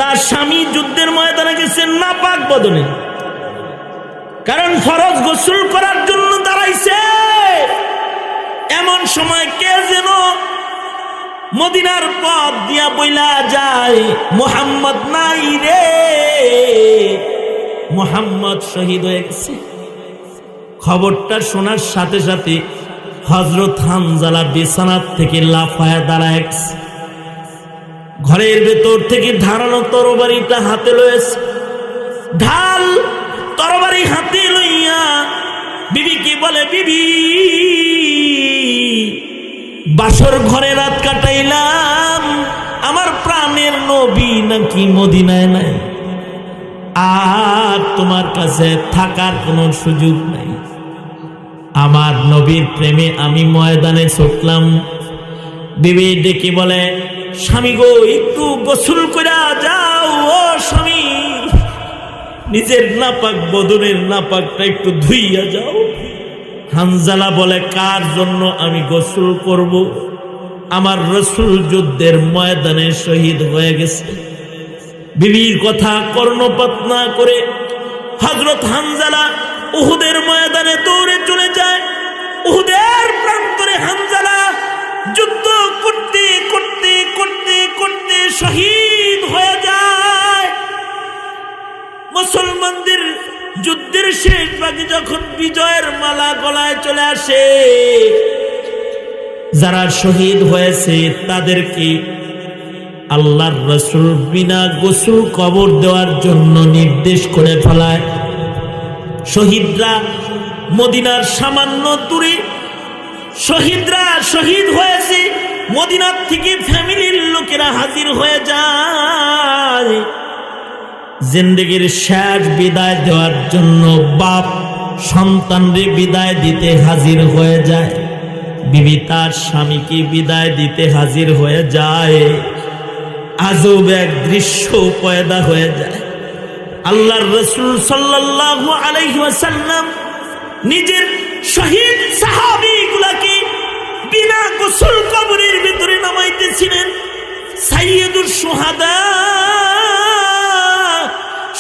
তার স্বামী যুদ্ধের ময়দানে গেছে নাপাক বদনে, কারণ ফরজ গোসল করার জন্য দাঁড়াইছে। এমন সময় কে যেন মদিনার পথ দিয়া বইলা যায়, মুহাম্মদ নাই রে, মুহাম্মদ শহীদ হয়ে গেছে। খবরটা শোনার সাথে সাথে হযরত হানজালা বিছানার থেকে লাফায়া দাঁড়ায় গেছে। ঘরের ভেতর থেকে ধারালো তরবারিটা হাতে লয়েছে। ঢাল তরবারি হাতে লইয়া বিবিকে বলে, বিবি বাসর ঘরে রাত কাটাইলাম, আমার প্রাণের নবী নাকি মদিনায় নাই, আর তোমার কাছে থাকার কোনো সুযোগ নাই। আমার নবীর প্রেমে আমি ময়দানে ছুটলাম। বিবি ডেকে বলে, স্বামী গো, একটু গোসল কইরা যাও। ও স্বামী, নিজের নাপাক বদনের নাপাকটা একটু ধুইয়া যাও। হানজালা বলে, কার জন্য আমি গোসল করব? আমার রাসূল যুদ্ধের ময়দানে শহীদ হয়ে গেছে। বিবির কথা কর্ণপাত না করে হযরত হানজালা উহুদের ময়দানে দৌড়ে চলে যায়। উহুদের প্রান্তরে হানজালা যুদ্ধ করতে করতে করতে করতে শহীদ হয়ে যায়। মুসলমানদের যুদ্ধের শেষ ভাগে যখন বিজয়ের মালা গলায় চলে আসে, যারা শহীদ হয়েছে তাদেরকে আল্লাহর রাসূল বিনা গোসল কবর দেওয়ার জন্য নির্দেশ করে ফেলায়। শহীদরা মদিনার সামান্য দূরে, শহীদরা শহীদ হয়েছে, মদিনার থেকে ফ্যামিলির লোকেরা হাজির হয়ে যায়। জিন্দেগির শেষ বিদায় দেওয়ার জন্য বাপ সন্তানরে বিদায় দিতে হাজির হয়ে যায়। বিবি তার স্বামীকে বিদায় দিতে হাজির হয়ে যায়। আজব এক দৃশ্য পয়দা হয়ে যায়। আল্লাহর রাসূল সাল্লাল্লাহু আলাইহি ওয়াসাল্লাম নিজের শহীদ সাহাবীগুলোকে বিনা গোসল কবরের ভিতরে নামাইতেছিলেন। সাইয়্যিদুশ শুহাদা,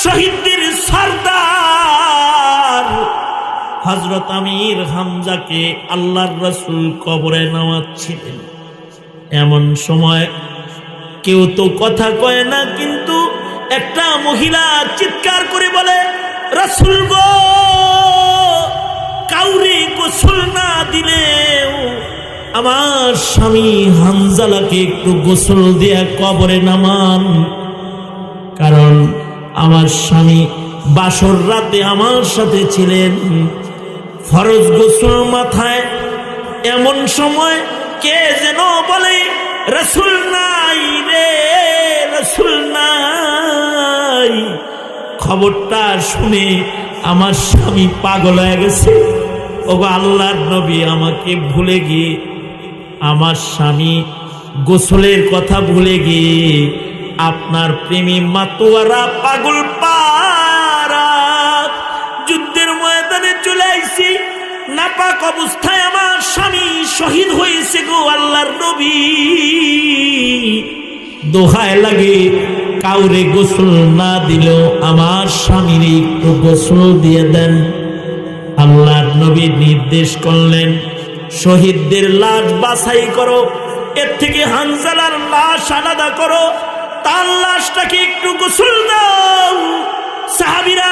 শহীদদের সরদার হযরত আমির হামজাকে আল্লাহর রাসূল কবরে নামাচ্ছিলেন। এমন সময় কেউ তো কথা কয় না, কিন্তু একটা মহিলা চিৎকার করে বলে, রাসূল গো, কাউরে গোসল না দিলেও আমার স্বামী হানজালাকে একটু গোসল দিয়ে কবরে নামান, কারণ আমার স্বামী বাসর রাতে আমার সাথে ছিলেন, ফরজ গোসল মাথায়। এমন সময় কে যেন বলে, রাসূল নাই রে, রাসূল নাই। খবরটা শুনে আমার স্বামী পাগল হয়ে গেছে। ওগো আল্লাহর নবী, আমাকে ভুলে গিয়ে, আমার স্বামী গোসলের কথা ভুলে গিয়ে আপনার প্রেমী মাতোয়ারা পাগল পারা যুদ্ধের ময়দানে চলে আইছি। নাপাক অবস্থায় আমার স্বামী শহীদ হয়েছে গো আল্লাহর নবী, দোহায় লাগে কাউরে গোসল না দিলেও আমার স্বামীর একটু গোসল দিয়ে দেন। আল্লাহর নবী নির্দেশ করলেন, শহীদদের লাশ বাছাই করো, এর থেকে হানজালার লাশ আলাদা করো, তার লাশটাকে একটু গোসল দাও। সাহাবীরা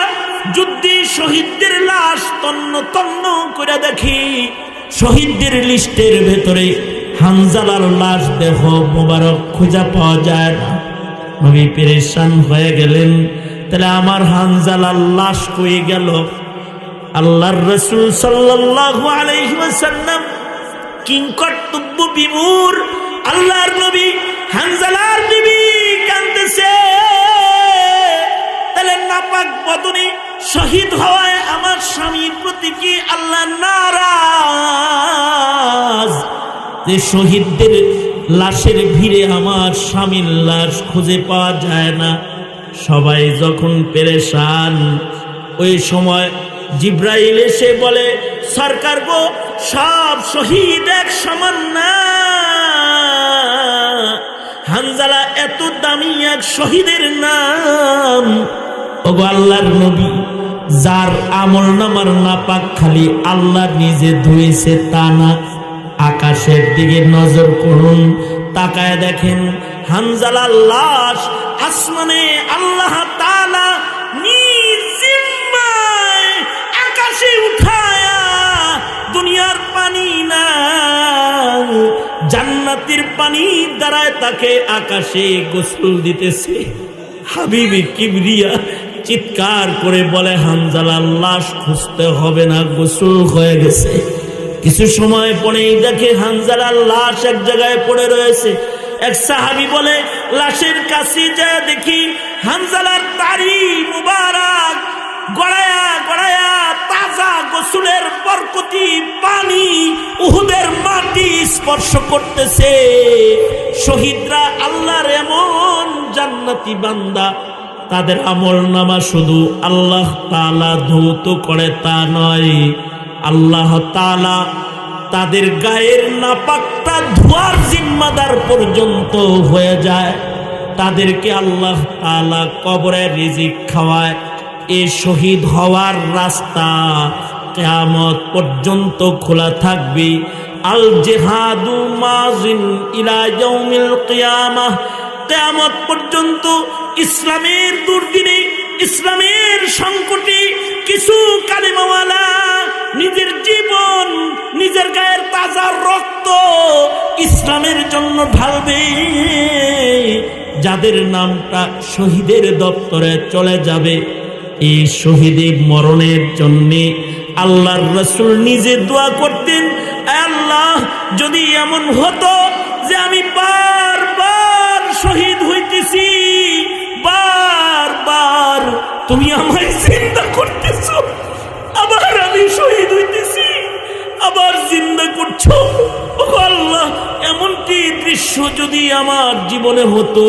যুদ্ধে শহীদদের লাশ তন্ন তন্ন করে দেখি, শহীদদের লিস্টের ভেতরে হানজালার লাশ দেহ মোবারক খুঁজে পাওয়া যায় না। নবী পেরেশান হয়ে গেলেন, তাহলে আমার হানজালার লাশ কই গেল? আল্লাহর রাসূল সাল্লাল্লাহু আলাইহি ওয়াসাল্লাম কিংকর্তব্য বিমূঢ়। আল্লাহর নবী হানজালার বিবি কাঁদতেছে, তাহলে নাপাক বদনে শহীদ হওয়ায় আমার স্বামীর প্রতি কি আল্লাহ নারাজ? যে শহীদদের লাশের ভিড়ে আমার স্বামীর লাশ খুঁজে পাওয়া যায় না। সবাই যখন পেরেশান, ওই সময় জিব্রাইল এসে বলে, সরকার গো, সব শহীদ এক সমান না, হানজালা এত দামি এক শহীদের নাম। ওগো আল্লাহর নবী, যার আমল নামার নাপাক খালি আল্লাহ নিজে ধুয়েছে তা না, আকাশের দিকে নজর করুন, তাকায় দেখেন হানজালার লাশ আসমানে আল্লাহ তাআলা নিজ জিম্মায় আকাশে উঠায়া, দুনিয়ার পানি না জান্নাতের পানি দ্বারায় তাকে আকাশে গোসল দিতেছে। হাবিবি কিবরিয়া চিৎকার করে বলে, হানজালার লাশ খুঁজতে হবে না, গোসল হয়ে গেছে। কিছু সময় পরেই দেখে হানজালার লাশ এক জায়গায় পড়ে রয়েছে। এক সাহাবী বলে, লাশের কাছে যায় দেখি হানজালার দাড়ি মুবারক গড়ায়া গড়ায়া তাজা গোসলের বরকতি পানি উহুদের মাটি স্পর্শ করতেছে। শহীদরা আল্লাহর এমন জান্নাতি বান্দা, তাদের আমল নামা শুধু আল্লাহ তাআলা ধৌত করে তা নয়, আল্লাহ তাআলা তাদের গায়ের নাপাকটা ধোয়ার জিম্মাদার পর্যন্ত হয়ে যায়। তাদেরকে আল্লাহ তাআলা কবরে রিজিক খাওয়ায়। এই শহীদ হওয়ার রাস্তা কিয়ামত পর্যন্ত খোলা থাকবে। আল জিহাদু মাজিন ইলা ইয়াউমিল কিয়ামাহ, কিয়ামত পর্যন্ত ইসলামের দুর্দিনে, ইসলামের সংকটে কিছু কালেমাওয়ালা নিজের জীবন, নিজের গায়ের তাজা রক্ত ইসলামের জন্য ঢালবে, যাদের নামটা শহীদের দপ্তরে চলে যাবে। এই শহীদের মরণের জন্য আল্লাহর রাসূল নিজে দোয়া করতেন, আল্লাহ যদি এমন হতো যে আমি বারবার শহীদ হইতেছি, বারবার তুমি আমায় জিন্দা করতেছো, আবার আমি শহীদ হইতেছি, আবার জিন্দা করছো, ওগো আল্লাহ এমনটি দৃশ্য যদি আমার জীবনে হতো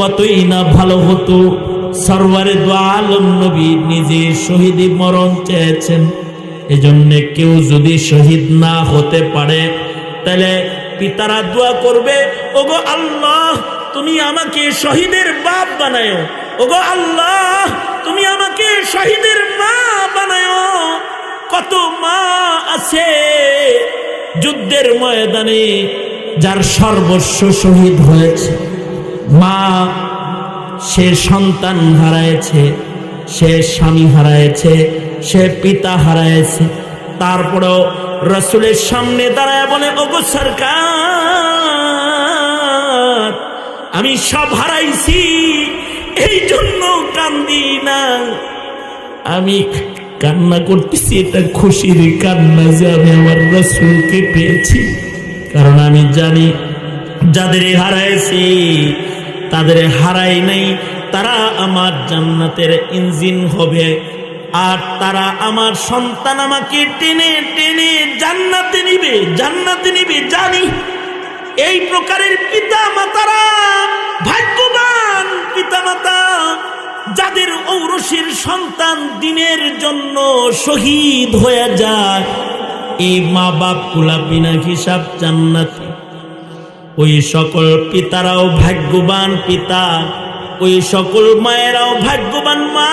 কতই না ভালো হতো। সরওয়ারে দু আলম নবী নিজে শহীদ মরণ চেয়েছেন। এজন্য কেউ যদি শহীদ না হতে পারে, তাহলে পিতারা দোয়া করবে, ওগো আল্লাহ তুমি আমাকে শহীদের বাপ বানায়ো, ওগো আল্লাহ তুমি আমাকে শহীদের মা বানায়ো। কত মা আছে যুদ্ধের ময়দানে যার সর্বস্ব শহীদ হয়েছে। মা সে সন্তান হারায়েছে, সে স্বামী হারায়েছে, সে পিতা হারায়েছে, তারপরেও রাসূলের সামনে দাঁড়ায় বলে, ওগো সরকার আমি সব হারাইছি, এই জন্য কান্দি না। আমি কান্না করতেছি, এটা খুশির কান্না যে আমি আমার রাসূলকে পেয়েছি। কারণ আমি জানি যাদের হারাইছি, তাদের হারাই নাই, তারা আমার জান্নাতের ইঞ্জিন হবে, আর তারা আমার সন্তান আমাকে টেনে টেনে জান্নাতে নিবে, জান্নাতে নিবে জানি। এই প্রকারের পিতা মাতারা ভাগ্যবান পিতা মাতা, যাদের ঔরসের সন্তান দিনের জন্য শহীদ হয়ে যায়। এই মা বাপ গুলা বিনা হিসাব জান্নাতি। ওই সকল পিতারাও ভাগ্যবান পিতা, ওই সকল মায়েরাও ভাগ্যবান মা,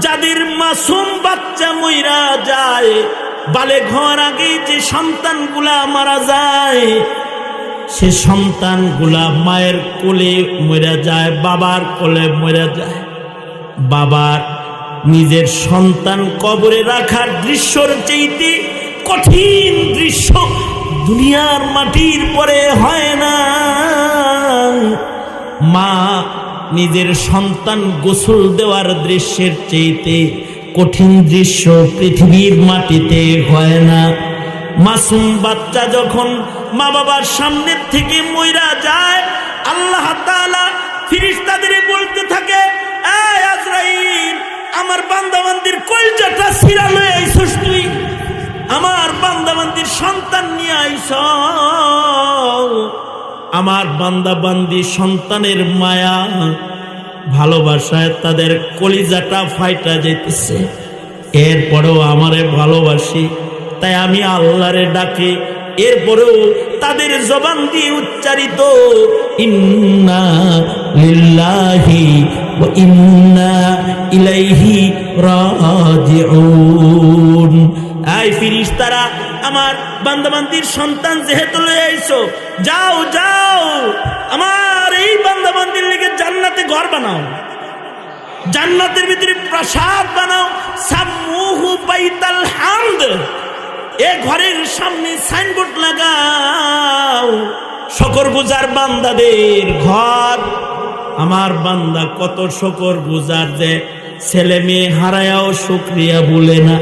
যাদের মাসুম বাচ্চা মইরা যায়। বালেগ হওয়ার আগে যে সন্তানগুলা মারা যায়, সে সন্তানগুলা মায়ের কোলে মরে যায়, বাবার কোলে মরে যায়। বাবার নিজের সন্তান কবরে রাখার দৃশ্যর চাইতে কঠিন দৃশ্য দুনিয়ার মাটির পরে হয় না। মা নিজের সন্তান গোসল দেওয়ার দৃশ্যের চাইতে কঠিন দৃশ্য পৃথিবীর মাটিতে হয় না। মাসুম বাচ্চা যখন মা বাবার সামনে থেকে মইরা যায়, আল্লাহ তাআলা ফেরেশতাদের বলতে থাকে, এই আজরাইল, আমার বান্দাবান্দির কলজাটা ছিঁড়া লয়ে আইছস তুই, আমার বান্দাবান্দির সন্তান নিয়ে আইছ। আমার বান্দাবান্দি সন্তানের মায়া ভালোবাসায় তাদের কলিজাটা ফাইটা যেতেছে। এরপরেও আমারে ভালোবাসি, তাই আমি আল্লাহরে ডাকি, এরপরেও তাদের জবান দিয়ে উচ্চারিত ইন্না লিল্লাহি ওয়া ইন্না ইলাইহি রাজিউন। এই ফেরেশতারা, আমার বান্দাবান্দির সন্তান যেহেতু লয়ে আইছো, যাও যাও আমার এই বান্দাবান্দির লিগে জান্নাতে ঘর বানাও, জান্নাতের ভিতরে প্রাসাদ বানাও। সাম্মুহু বাইতাল হামদ, এ ঘরের সামনে সাইনবোর্ড লাগাও, শুকরগুজার বান্দাদের ঘর। আমার বান্দা কত শুকরগুজার যে ছেলে মেয়ে হারায়াও শুকরিয়া বলে না।